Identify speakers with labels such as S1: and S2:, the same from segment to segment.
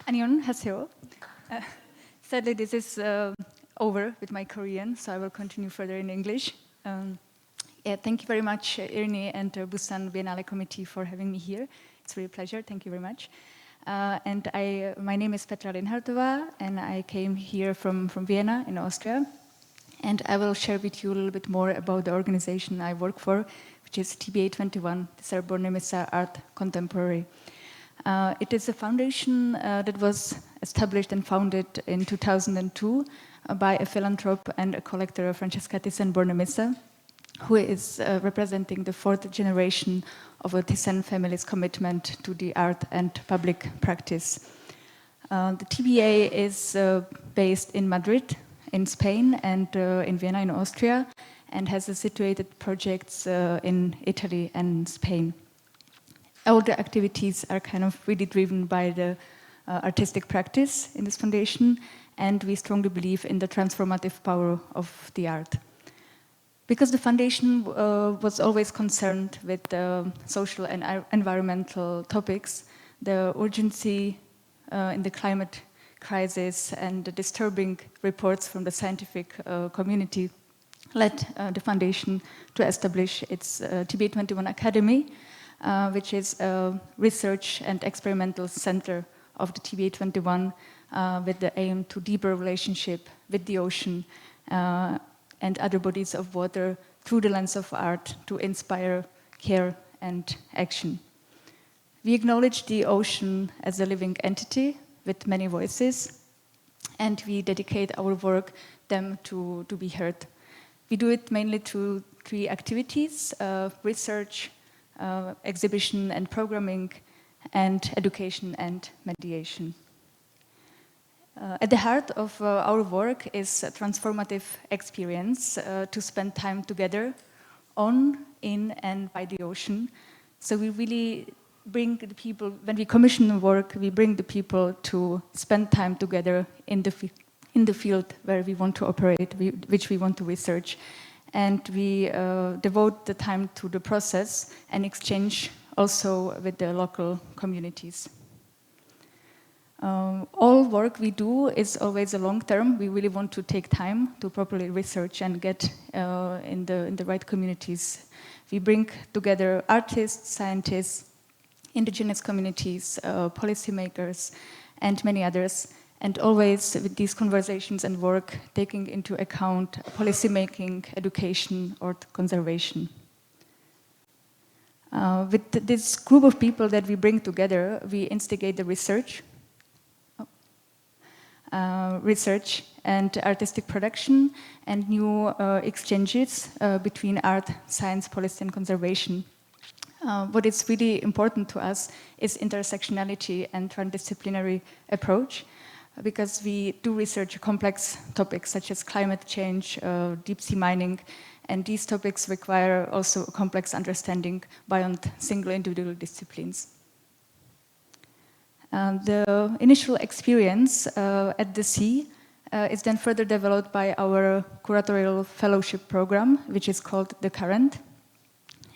S1: 안녕하세요. Sadly, this is over with my Korean, so I will continue further in English. Thank you very much, Irni and Busan Biennale Committee for having me here. It's really a pleasure. Thank you very much. My name is Rinharetova, and I came here from Vienna in Austria. And I will share with you a little bit more about the organization I work for, which is TBA21, the Serbo-Nemesa Art Contemporary. It is a foundation that was established and founded in 2002 by a philanthrope and a collector, Francesca Thyssen-Bornemisza, who is representing the fourth generation of a Thyssen family's commitment to the art and public practice. The TBA is based in Madrid, in Spain, and in Vienna, in Austria, and has situated projects in Italy and Spain. All the activities are kind of really driven by the artistic practice in this foundation, and we strongly believe in the transformative power of the art. Because the foundation was always concerned with social and environmental topics, the urgency in the climate crisis and the disturbing reports from the scientific community led the foundation to establish its TBA21 Academy, which is a research and experimental center of the TBA21 with the aim to deeper relationship with the ocean and other bodies of water through the lens of art to inspire care and action. We acknowledge the ocean as a living entity with many voices, and we dedicate our work them to be heard. We do it mainly through three activities: research, exhibition and programming, and education and mediation. At the heart of our work is a transformative experience to spend time together on, in, and by the ocean. So we really bring the people, when we commission the work, we bring the people to spend time together in the field where we want to operate, which we want to research. And we devote the time to the process and exchange also with the local communities. All work we do is always a long term. We really want to take time to properly research and get in the right communities. We bring together artists, scientists, indigenous communities, policymakers, and many others. And always with these conversations and work, taking into account policymaking, education, or conservation. With this group of people that we bring together, we instigate the research and artistic production, and new exchanges between art, science, policy, and conservation. What is really important to us is intersectionality and transdisciplinary approach, because we do research complex topics such as climate change, deep sea mining, and these topics require also a complex understanding beyond single individual disciplines. The initial experience at the sea is then further developed by our curatorial fellowship program, which is called The Current.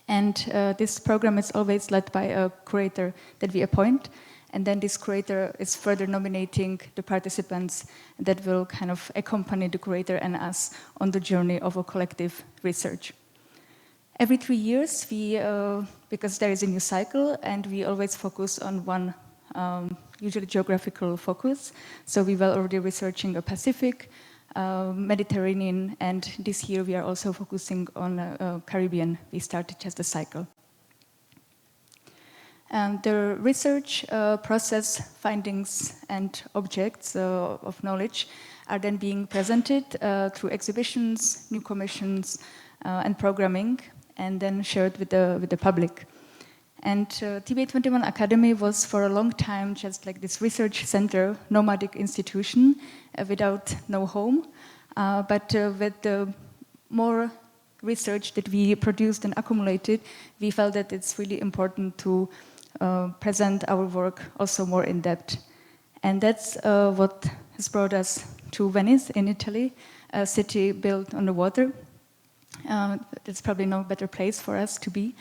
S1: And this program is always led by a curator that we appoint. And then this curator is further nominating the participants that will kind of accompany the curator and us on the journey of a collective research. Every 3 years, because there is a new cycle, and we always focus on one, usually geographical focus. So we were already researching the Pacific, Mediterranean, and this year we are also focusing on Caribbean. We started just a cycle. And the research process, findings, and objects of knowledge are then being presented through exhibitions, new commissions, and programming, and then shared with the public. And TBA21 Academy was for a long time just like this research center, nomadic institution without no home. But with the more research that we produced and accumulated, we felt that it's really important to present our work also more in depth. And that's what has brought us to Venice in Italy, a city built on the water. There's probably no better place for us to be.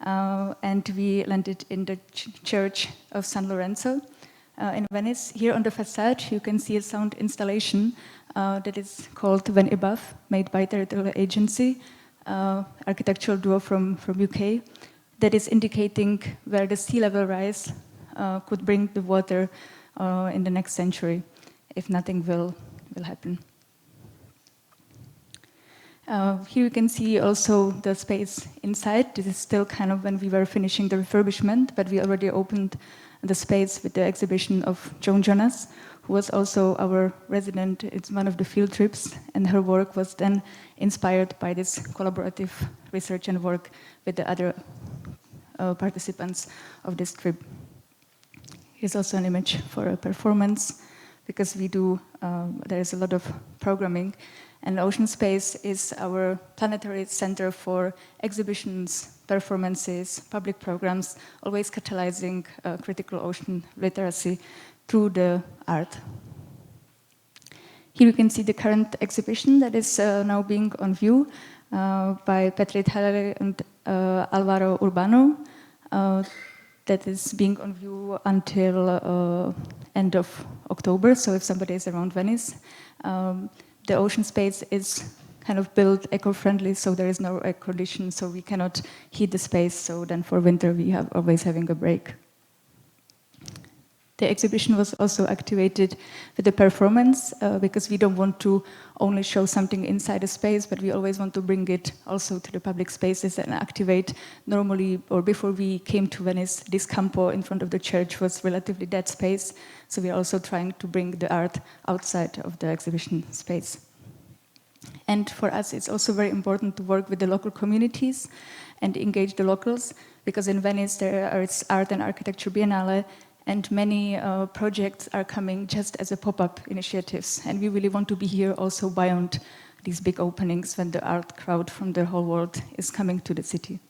S1: And we landed in the church of San Lorenzo, in Venice. Here on the facade, you can see a sound installation that is called When Above, made by Territorial Agency, architectural duo from UK, that is indicating where the sea level rise could bring the water in the next century, if nothing will happen. Here you can see also the space inside. This is still kind of when we were finishing the refurbishment, but we already opened the space with the exhibition of Joan Jonas, who was also our resident. It's one of the field trips, and her work was then inspired by this collaborative research and work with the other participants of this trip. Here's also an image for a performance, because we do, there's a lot of programming, and Ocean Space is our planetary center for exhibitions, performances, public programs, always catalyzing critical ocean literacy through the art. Here you can see the current exhibition that is now being on view by Petrit Halle and Alvaro Urbano. That is being on view until end of October, so if somebody is around Venice. The ocean space is kind of built eco-friendly, so there is no air condition, so we cannot heat the space, so then for winter we have always having a break. The exhibition was also activated with the performance, because we don't want to only show something inside a space, but we always want to bring it also to the public spaces and activate. Normally, or before we came to Venice, this campo in front of the church was relatively dead space, so we are also trying to bring the art outside of the exhibition space. And for us, it's also very important to work with the local communities and engage the locals, because in Venice there is Art and Architecture Biennale, and many projects are coming just as a pop-up initiatives. And we really want to be here also beyond these big openings when the art crowd from the whole world is coming to the city.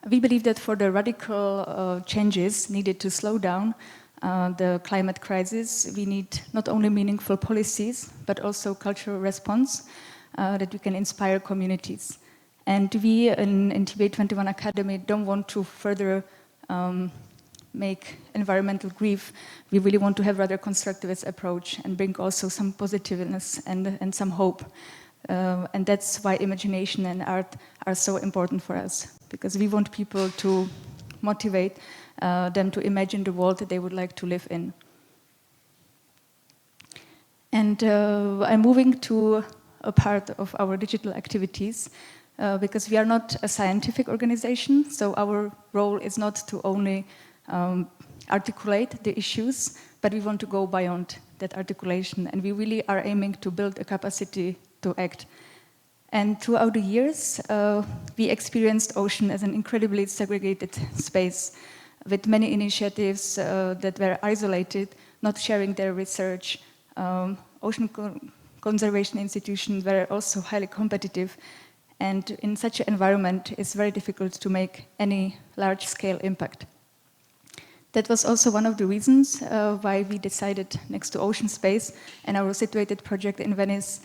S1: We believe that for the radical changes needed to slow down the climate crisis, we need not only meaningful policies, but also cultural response that we can inspire communities. And we in TBA21 Academy don't want to further make environmental grief. We really want to have rather constructivist approach and bring also some positiveness and some hope. And that's why imagination and art are so important for us, because we want people to motivate them to imagine the world that they would like to live in. And I'm moving to a part of our digital activities, because we are not a scientific organization, so our role is not to only articulate the issues, but we want to go beyond that articulation, and we really are aiming to build a capacity to act. And throughout the years, we experienced ocean as an incredibly segregated space, with many initiatives that were isolated, not sharing their research. Ocean conservation institutions were also highly competitive, and in such an environment, it's very difficult to make any large-scale impact. That was also one of the reasons why we decided, next to Ocean Space and our situated project in Venice,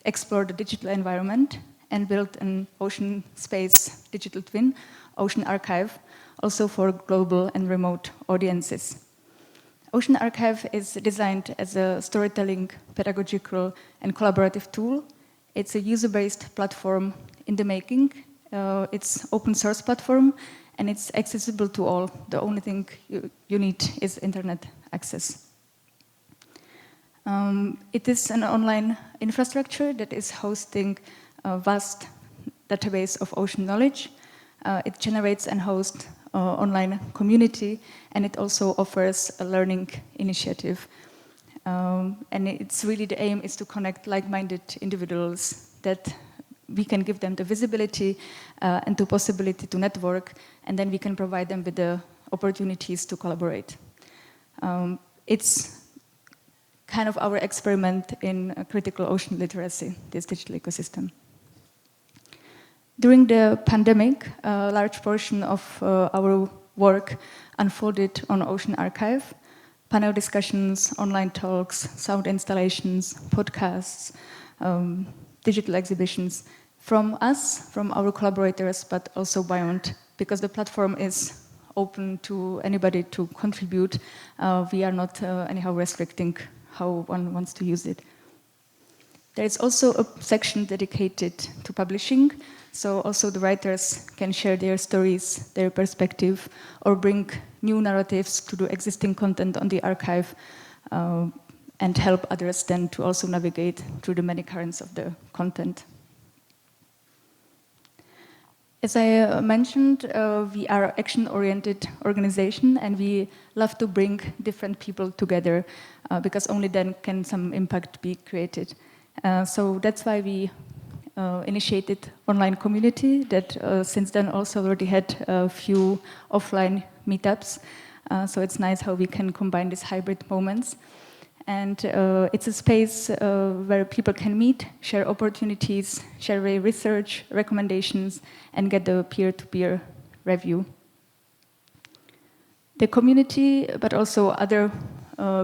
S1: explore the digital environment and build an ocean space digital twin, Ocean Archive, also for global and remote audiences. Ocean Archive is designed as a storytelling, pedagogical, and collaborative tool. It's a user-based platform in the making. It's open source platform, and it's accessible to all. The only thing you need is internet access. It is an online infrastructure that is hosting a vast database of ocean knowledge. It generates and hosts online community, and it also offers a learning initiative. And it's really the aim is to connect like-minded individuals that we can give them the visibility and the possibility to network, and then we can provide them with the opportunities to collaborate. It's kind of our experiment in critical ocean literacy, this digital ecosystem. During the pandemic, a large portion of our work unfolded on Ocean Archive. Panel discussions, online talks, sound installations, podcasts, digital exhibitions from us, from our collaborators, but also beyond, because the platform is open to anybody to contribute. We are not anyhow restricting how one wants to use it. There is also a section dedicated to publishing, so also the writers can share their stories, their perspective, or bring new narratives to the existing content on the archive, and help others then to also navigate through the many currents of the content. As I mentioned, we are an action-oriented organization, and we love to bring different people together, because only then can some impact be created. So that's why we initiated online community that since then also already had a few offline meetups. So it's nice how we can combine these hybrid moments. And it's a space where people can meet, share opportunities, share their research, recommendations, and get the peer-to-peer review. The community, but also other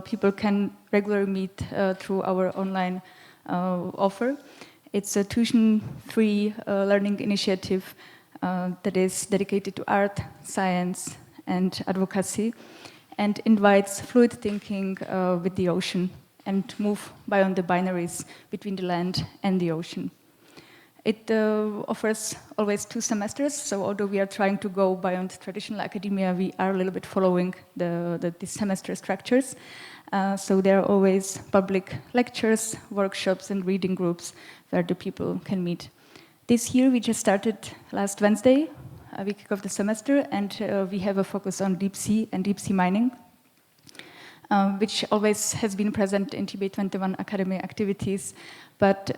S1: people can regularly meet through our online offer. It's a tuition-free learning initiative that is dedicated to art, science, and advocacy, and invites fluid thinking with the ocean and move beyond the binaries between the land and the ocean. It offers always 2 semesters, so although we are trying to go beyond traditional academia, we are a little bit following the semester structures. So there are always public lectures, workshops, and reading groups where the people can meet. This year we just started last Wednesday. We kick off the semester, and we have a focus on deep sea and deep sea mining, which always has been present in TBA21 Academy activities. But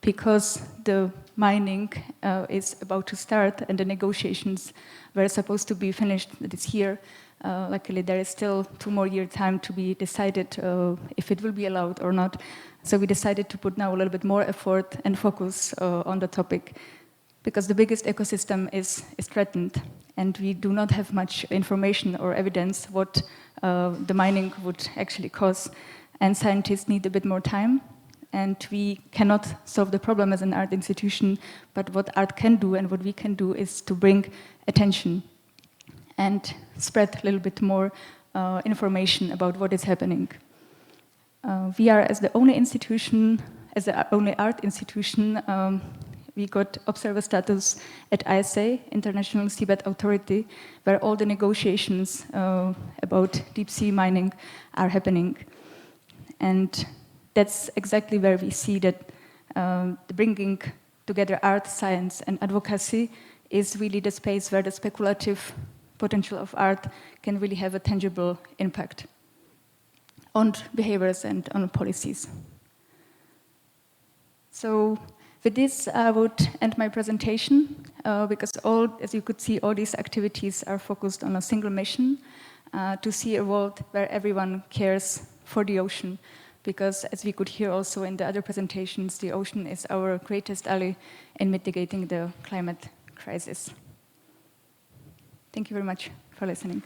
S1: because the mining is about to start and the negotiations were supposed to be finished this year, luckily there is still 2 more years time to be decided if it will be allowed or not. So we decided to put now a little bit more effort and focus on the topic, because the biggest ecosystem is threatened, and we do not have much information or evidence what the mining would actually cause, and scientists need a bit more time, and we cannot solve the problem as an art institution, but what art can do and what we can do is to bring attention and spread a little bit more information about what is happening. We are, as the only institution, as the only art institution, we got observer status at ISA, International Seabed Authority, where all the negotiations about deep sea mining are happening. And that's exactly where we see that the bringing together art, science, and advocacy is really the space where the speculative potential of art can really have a tangible impact on behaviors and on policies. So with this, I would end my presentation, because as you could see, all these activities are focused on a single mission, to see a world where everyone cares for the ocean, because as we could hear also in the other presentations, the ocean is our greatest ally in mitigating the climate crisis. Thank you very much for listening.